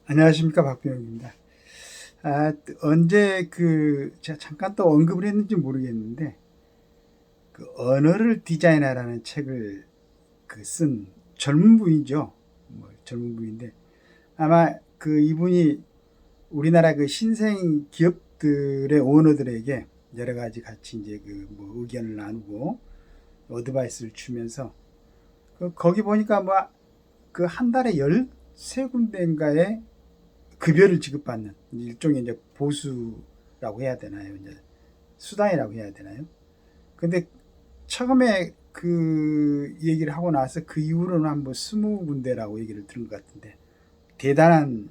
안녕하십니까, 박병입니다. 언제 제가 잠깐 또 언급을 했는지 모르겠는데, 그 언어를 디자인하라는 책을 쓴 젊은 분이죠. 뭐 젊은 분인데, 아마 이분이 우리나라 신생 기업들의 오너들에게 여러 가지 같이 이제 뭐 의견을 나누고 어드바이스를 주면서, 거기 보니까 뭐 한 달에 13군데인가에 급여를 지급받는 일종의 이제 보수라고 해야 되나요? 이제 수당이라고 해야 되나요? 근데 처음에 얘기를 하고 나서 그 이후로는 한 뭐 20군데라고 얘기를 들은 것 같은데, 대단한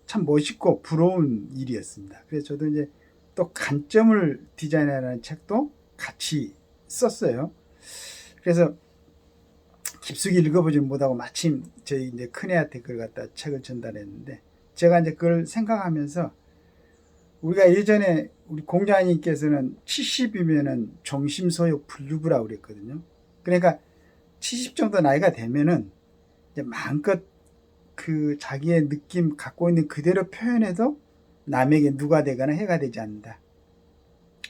참 멋있고 부러운 일이었습니다. 그래서 저도 이제 또 관점을 디자인하라는 책도 같이 썼어요. 그래서 깊숙이 읽어보지 못하고 마침 저희 이제 큰애한테 그걸 갖다 책을 전달했는데, 제가 이제 그걸 생각하면서, 우리가 예전에 우리 공자님께서는 70이면은 종심소욕 불류구라고 그랬거든요. 그러니까 70 정도 나이가 되면은 이제 마음껏 자기의 느낌 갖고 있는 그대로 표현해도 남에게 누가 되거나 해가 되지 않는다.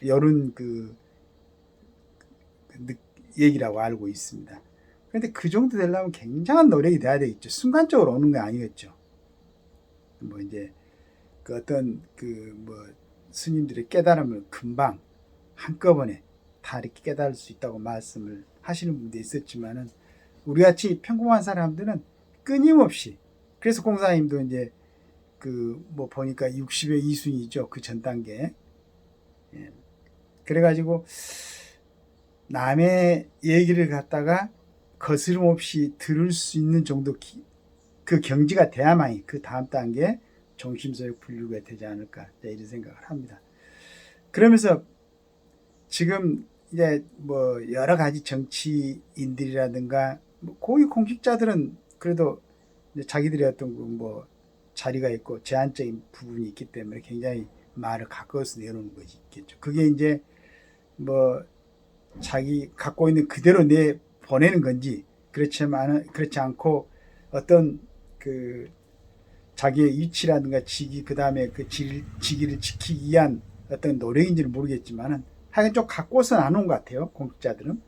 이런 얘기라고 알고 있습니다. 그런데 그 정도 되려면 굉장한 노력이 돼야 되겠죠. 순간적으로 오는 거 아니겠죠. 뭐 이제 어떤 뭐 스님들의 깨달음을 금방 한꺼번에 다 이렇게 깨달을 수 있다고 말씀을 하시는 분도 있었지만은, 우리같이 평범한 사람들은 끊임없이, 그래서 공사님도 이제 뭐 보니까 60의 이순이죠. 그 전 단계. 예. 그래가지고 남의 얘기를 갖다가 거스름 없이 들을 수 있는 정도 그 경지가 돼야만이 그 다음 단계 종심소욕 분류가 되지 않을까, 이런 생각을 합니다. 그러면서 지금 이제 뭐 여러 가지 정치인들이라든가 뭐 고위 공직자들은 그래도 자기들의 어떤 뭐 자리가 있고 제한적인 부분이 있기 때문에 굉장히 말을 가까워서 내놓는 것이 있겠죠. 그게 이제 뭐 자기 갖고 있는 그대로 내 보내는 건지, 그렇지 않고 어떤 자기의 위치라든가 직위, 그 다음에 직위를 지키기 위한 어떤 노력인지는 모르겠지만은 하여간 좀 갖고서 나눈 것 같아요. 공직자들은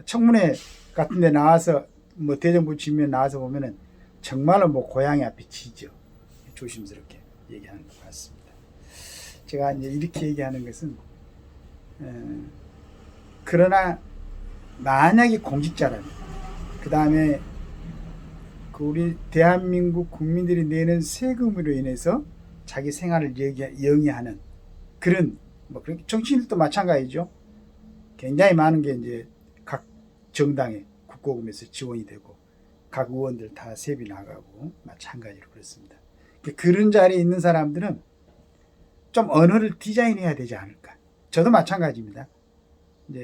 청문회 같은 데 나와서 뭐 대정부 지면 나와서 보면은 정말로 뭐 고양이 앞에 치죠. 조심스럽게 얘기하는 것 같습니다. 제가 이제 이렇게 얘기하는 것은, 그러나 만약에 공직자라면, 그 다음에 우리 대한민국 국민들이 내는 세금으로 인해서 자기 생활을 영위하는 그런, 뭐 정치인들도 마찬가지죠. 굉장히 많은 게 이제 각 정당의 국고금에서 지원이 되고 각 의원들 다 세비 나가고 마찬가지로 그렇습니다. 그런 자리에 있는 사람들은 좀 언어를 디자인해야 되지 않을까. 저도 마찬가지입니다.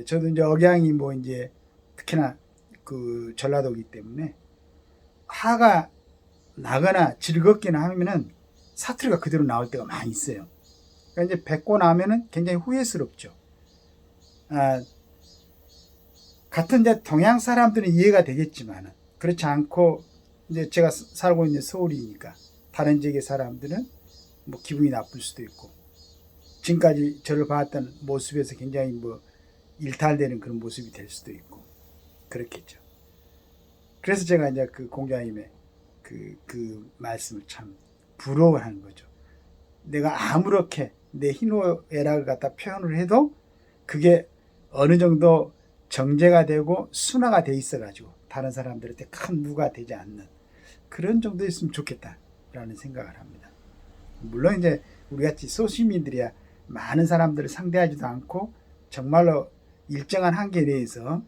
저도 이제 억양이 뭐 이제 특히나 전라도이기 때문에 화가 나거나 즐겁기나 하면은 사투리가 그대로 나올 때가 많이 있어요. 그러니까 이제 뱉고 나면은 굉장히 후회스럽죠. 같은 이제 동양 사람들은 이해가 되겠지만은, 그렇지 않고 이제 제가 살고 있는 서울이니까 다른 지역의 사람들은 뭐 기분이 나쁠 수도 있고, 지금까지 저를 봤던 모습에서 굉장히 뭐 일탈되는 그런 모습이 될 수도 있고 그렇겠죠. 그래서 제가 이제 공자님의 말씀을 참 부러워하는 거죠. 내가 아무렇게 내 희노애락을 갖다 표현을 해도 그게 어느 정도 정제가 되고 순화가 돼 있어가지고 다른 사람들한테 큰 무가 되지 않는 그런 정도였으면 좋겠다라는 생각을 합니다. 물론 이제 우리같이 소시민들이야 많은 사람들을 상대하지도 않고 정말로 일정한 한계 내에서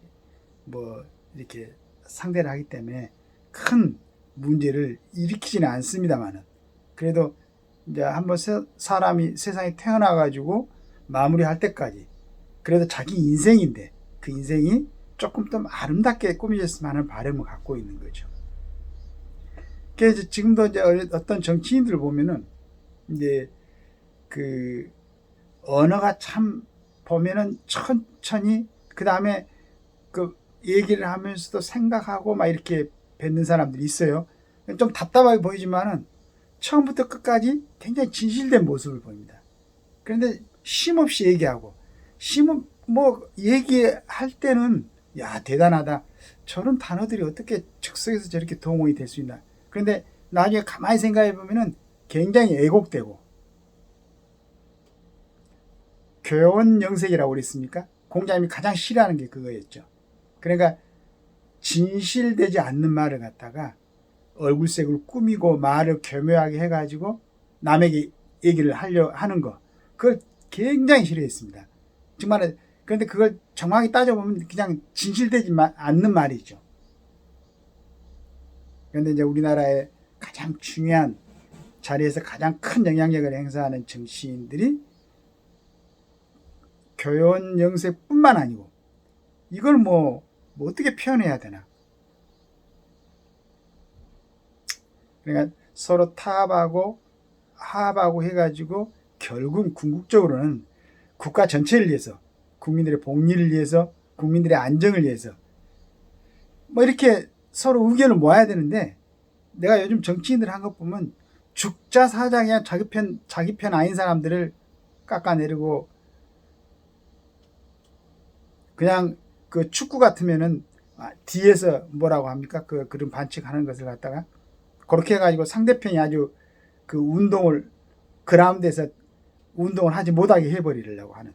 뭐 이렇게 상대를 하기 때문에 큰 문제를 일으키지는 않습니다만은, 그래도 이제 한번 사람이 세상에 태어나가지고 마무리할 때까지 그래도 자기 인생인데 그 인생이 조금 더 아름답게 꾸며졌으면 하는 바람을 갖고 있는 거죠. 그래서 지금도 이제 어떤 정치인들을 보면은 이제 언어가 참 보면은 천천히, 그 다음에 얘기를 하면서도 생각하고 막 이렇게 뱉는 사람들이 있어요. 좀 답답하게 보이지만은 처음부터 끝까지 굉장히 진실된 모습을 보입니다. 그런데 쉼없이 얘기하고 뭐 얘기할 때는 야 대단하다. 저런 단어들이 어떻게 즉석에서 저렇게 동원이 될 수 있나. 그런데 나중에 가만히 생각해 보면은 굉장히 애곡되고 교원영색이라고 그랬습니까? 공자님이 가장 싫어하는 게 그거였죠. 그러니까 진실되지 않는 말을 갖다가 얼굴색을 꾸미고 말을 교묘하게 해가지고 남에게 얘기를 하려 하는 거, 그걸 굉장히 싫어했습니다. 정말. 그런데 그걸 정확히 따져보면 그냥 진실되지 않는 말이죠. 그런데 이제 우리나라의 가장 중요한 자리에서 가장 큰 영향력을 행사하는 정치인들이 교원영색뿐만 아니고 이걸 뭐 어떻게 표현해야 되나. 그러니까 서로 타협하고 화합하고 해가지고 결국 궁극적으로는 국가 전체를 위해서, 국민들의 복리를 위해서, 국민들의 안정을 위해서 뭐 이렇게 서로 의견을 모아야 되는데, 내가 요즘 정치인들 한 것 보면 죽자 사자냐 자기 편 아닌 사람들을 깎아내리고, 그냥 그 축구 같으면은 뒤에서 뭐라고 합니까? 그런 반칙하는 것을 갖다가 그렇게 해가지고 상대편이 아주 그 운동을 그라운드에서 운동을 하지 못하게 해버리려고 하는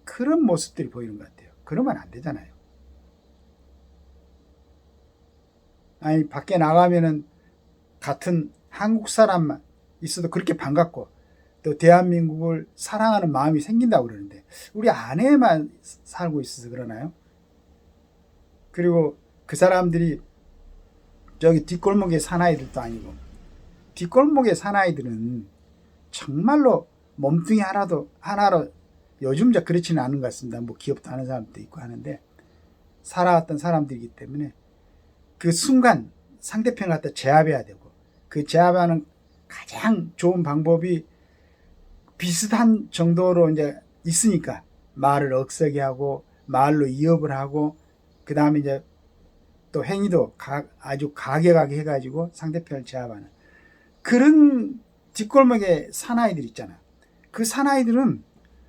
그런 모습들이 보이는 것 같아요. 그러면 안 되잖아요. 아니 밖에 나가면은 같은 한국 사람만 있어도 그렇게 반갑고 또 대한민국을 사랑하는 마음이 생긴다고 그러는데 우리 안에만 살고 있어서 그러나요? 그리고 그 사람들이 저기 뒷골목의 사나이들도 아니고, 뒷골목의 사나이들은 정말로 몸뚱이 하나로 요즘 그렇지는 않은 것 같습니다. 뭐 기업도 하는 사람도 있고 하는데 살아왔던 사람들이기 때문에 그 순간 상대편을 갖다 제압해야 되고, 그 제압하는 가장 좋은 방법이 비슷한 정도로 이제 있으니까 말을 억세게 하고 말로 이업을 하고, 그 다음에 이제 또 행위도 아주 가격하게 해가지고 상대편을 제압하는 그런 뒷골목의 사나이들 있잖아. 그 사나이들은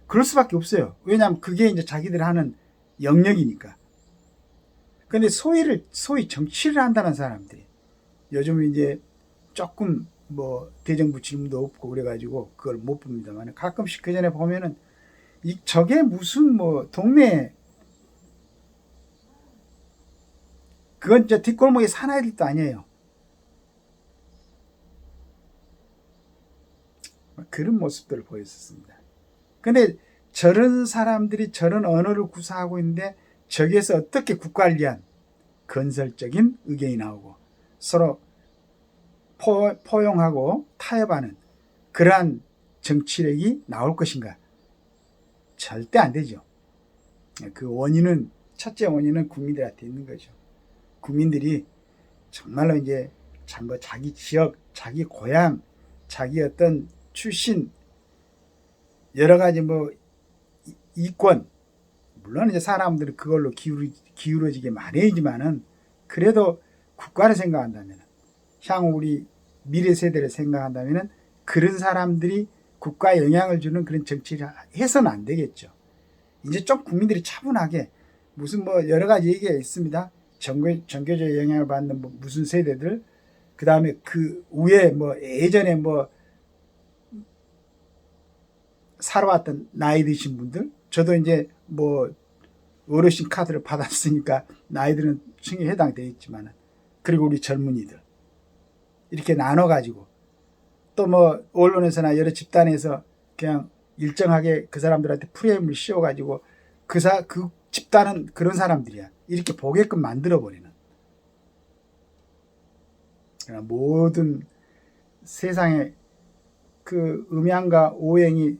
그럴 수밖에 없어요. 왜냐하면 그게 이제 자기들 하는 영역이니까. 근데 소위 정치를 한다는 사람들이 요즘 이제 조금 뭐 대정부 질문도 없고 그래가지고 그걸 못 봅니다만, 가끔씩 그 전에 보면은 저게 무슨 뭐 동네, 그건 저 뒷골목의 사나이들도 아니에요. 그런 모습들을 보였었습니다. 근데 저런 사람들이 저런 언어를 구사하고 있는데 저기에서 어떻게 국가를 위한 건설적인 의견이 나오고 서로 포용하고 타협하는 그러한 정치력이 나올 것인가? 절대 안 되죠. 그 원인은, 첫째 원인은 국민들한테 있는 거죠. 국민들이 정말로 이제 자기 지역, 자기 고향, 자기 어떤 출신, 여러 가지 뭐 이권, 물론 이제 사람들은 그걸로 기울어지게 마련이지만은 그래도 국가를 생각한다면, 향후 우리 미래 세대를 생각한다면 그런 사람들이 국가에 영향을 주는 그런 정치를 해서는 안 되겠죠. 이제 좀 국민들이 차분하게, 무슨 뭐 여러 가지 얘기가 있습니다. 정교조의 영향을 받는 뭐 무슨 세대들, 그 다음에 그 위에 뭐 예전에 뭐 살아왔던 나이 드신 분들, 저도 이제 뭐 어르신 카드를 받았으니까 나이들은 층에 해당되어 있지만, 그리고 우리 젊은이들 이렇게 나눠가지고 또 뭐 언론에서나 여러 집단에서 그냥 일정하게 그 사람들한테 프레임을 씌워가지고 그 집단은 그런 사람들이야 이렇게 보게끔 만들어버리는, 모든 세상에 그 음양과 오행이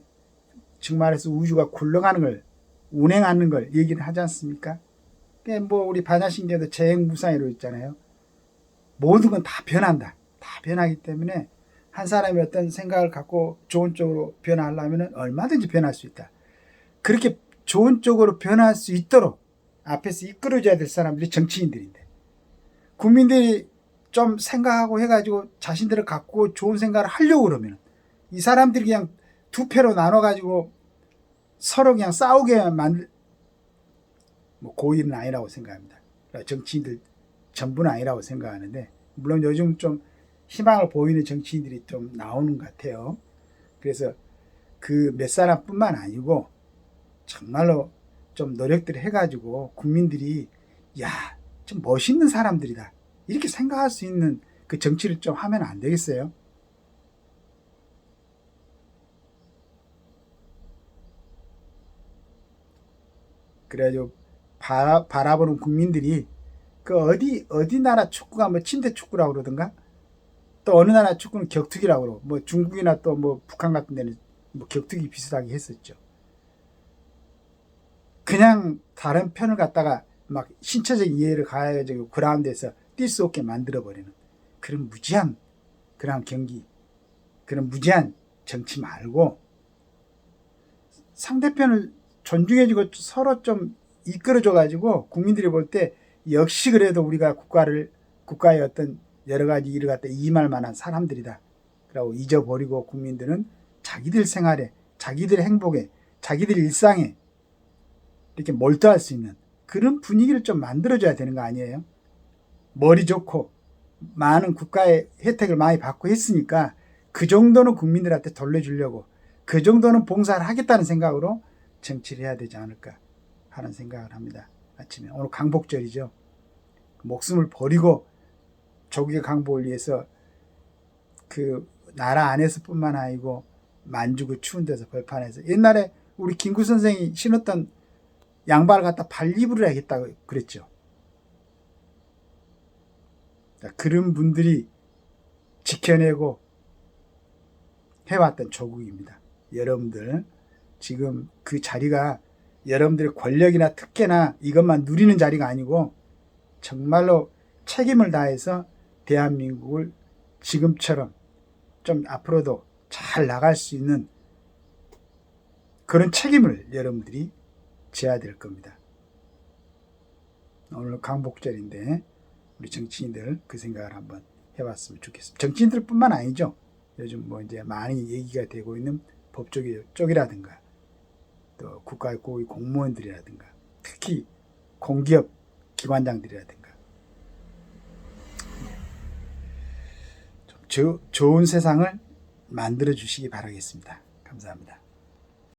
정말해서 우주가 굴러가는 걸, 운행하는 걸 얘기를 하지 않습니까? 뭐 우리 반야신경도 재행무상이라고 있잖아요. 모든 건 다 변한다. 다 변하기 때문에 한 사람이 어떤 생각을 갖고 좋은 쪽으로 변화하려면 얼마든지 변할 수 있다. 그렇게 좋은 쪽으로 변할 수 있도록 앞에서 이끌어줘야 될 사람들이 정치인들인데, 국민들이 좀 생각하고 해가지고 자신들을 갖고 좋은 생각을 하려고 그러면 이 사람들이 그냥 두 패로 나눠가지고 서로 그냥 싸우게 만들, 뭐 고의는 아니라고 생각합니다. 정치인들 전부는 아니라고 생각하는데, 물론 요즘 좀 희망을 보이는 정치인들이 좀 나오는 것 같아요. 그래서 그 몇 사람뿐만 아니고 정말로 좀 노력들 해가지고 국민들이 야, 좀 멋있는 사람들이다 이렇게 생각할 수 있는 그 정치를 좀 하면 안 되겠어요? 그래가지고 바라보는 국민들이 그 어디 나라 축구가 뭐 침대 축구라고 그러던가, 또 어느 나라 축구는 격투기라고 그러고, 뭐 중국이나 또 뭐 북한 같은 데는 뭐 격투기 비슷하게 했었죠. 그냥 다른 편을 갖다가 막 신체적 이해를 가해가지고 그라운드에서 뛸 수 없게 만들어버리는 그런 무지한 그런 경기, 그런 무지한 정치 말고 상대편을 존중해주고 서로 좀 이끌어줘가지고 국민들이 볼 때 역시 그래도 우리가 국가의 어떤 여러 가지 일을 갖다 임할 만한 사람들이다. 그러고 잊어버리고 국민들은 자기들 생활에, 자기들 행복에, 자기들 일상에 이렇게 몰두할 수 있는 그런 분위기를 좀 만들어줘야 되는 거 아니에요? 머리 좋고 많은 국가의 혜택을 많이 받고 했으니까 그 정도는 국민들한테 돌려주려고, 그 정도는 봉사를 하겠다는 생각으로 정치를 해야 되지 않을까 하는 생각을 합니다. 아침에 오늘 강복절이죠. 목숨을 버리고 조국의 강복을 위해서 그 나라 안에서뿐만 아니고 만주고 추운 데서 벌판에서 옛날에 우리 김구 선생이 신었던 양발을 갖다 발입을 해야겠다고 그랬죠. 그런 분들이 지켜내고 해왔던 조국입니다. 여러분들 지금 그 자리가 여러분들의 권력이나 특혜나 이것만 누리는 자리가 아니고 정말로 책임을 다해서 대한민국을 지금처럼 좀 앞으로도 잘 나갈 수 있는 그런 책임을 여러분들이 져야 될 겁니다. 오늘 강복절인데 우리 정치인들 그 생각을 한번 해봤으면 좋겠습니다. 정치인들뿐만 아니죠. 요즘 뭐 이제 많이 얘기가 되고 있는 법조계 쪽이라든가 또 국가의 고위 공무원들이라든가 특히 공기업 기관장들이라든가 좀 좋은 세상을 만들어 주시기 바라겠습니다. 감사합니다.